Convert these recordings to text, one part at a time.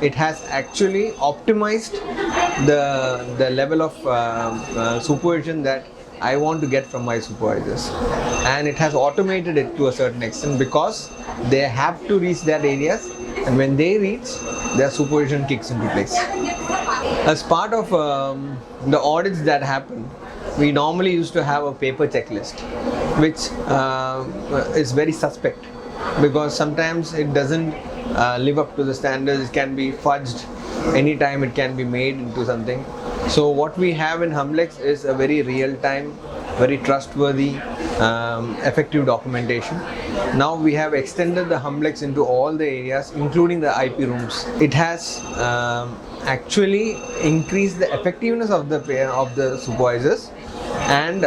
it has actually optimized the level of supervision that I want to get from my supervisors, and it has automated it to a certain extent because they have to reach that areas, and when they reach, their supervision kicks into place. As part of the audits that happen, we normally used to have a paper checklist, which is very suspect because sometimes it doesn't live up to the standards. It can be fudged anytime, it can be made into something. So what we have in humblx is a very real-time, very trustworthy, effective documentation. Now we have extended the humblx into all the areas, including the IP rooms. It has actually increased the effectiveness of the supervisors, and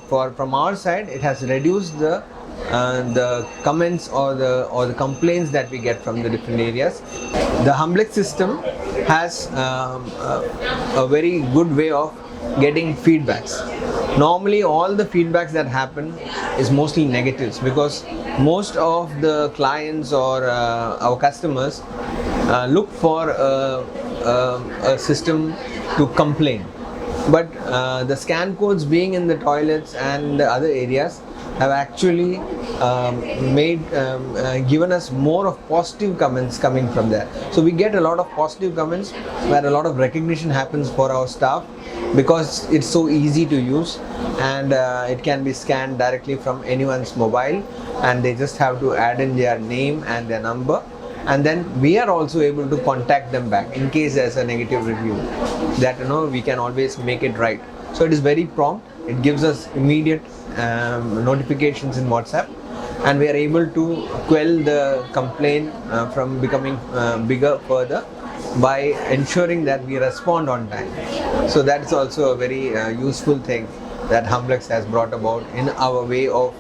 from our side, it has reduced the comments or the complaints that we get from the different areas. The humblx system has a very good way of getting feedbacks. Normally all the feedbacks that happen is mostly negatives because most of the clients or our customers look for a system to complain, but the scan codes being in the toilets and the other areas have actually given us more of positive comments coming from there. So we get a lot of positive comments where a lot of recognition happens for our staff because it's so easy to use, and it can be scanned directly from anyone's mobile, and they just have to add in their name and their number, and then we are also able to contact them back in case there's a negative review, that we can always make it right. So it is very prompt. It gives us immediate notifications in WhatsApp, and we are able to quell the complaint from becoming bigger further by ensuring that we respond on time. So that's also a very useful thing that humblx has brought about in our way of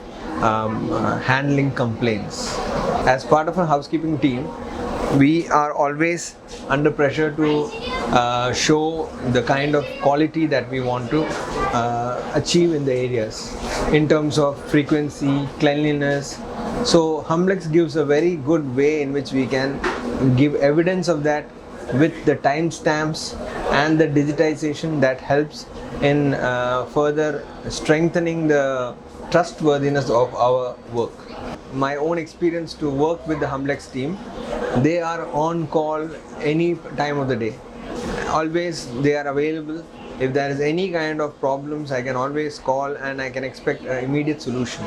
handling complaints. As part of a housekeeping team, we are always under pressure to show the kind of quality that we want to achieve in the areas in terms of frequency, cleanliness. So humblx gives a very good way in which we can give evidence of that with the timestamps and the digitization that helps in further strengthening the trustworthiness of our work. My own experience to work with the humblx team, they are on call any time of the day. Always they are available. If there is any kind of problems, I can always call and I can expect an immediate solution.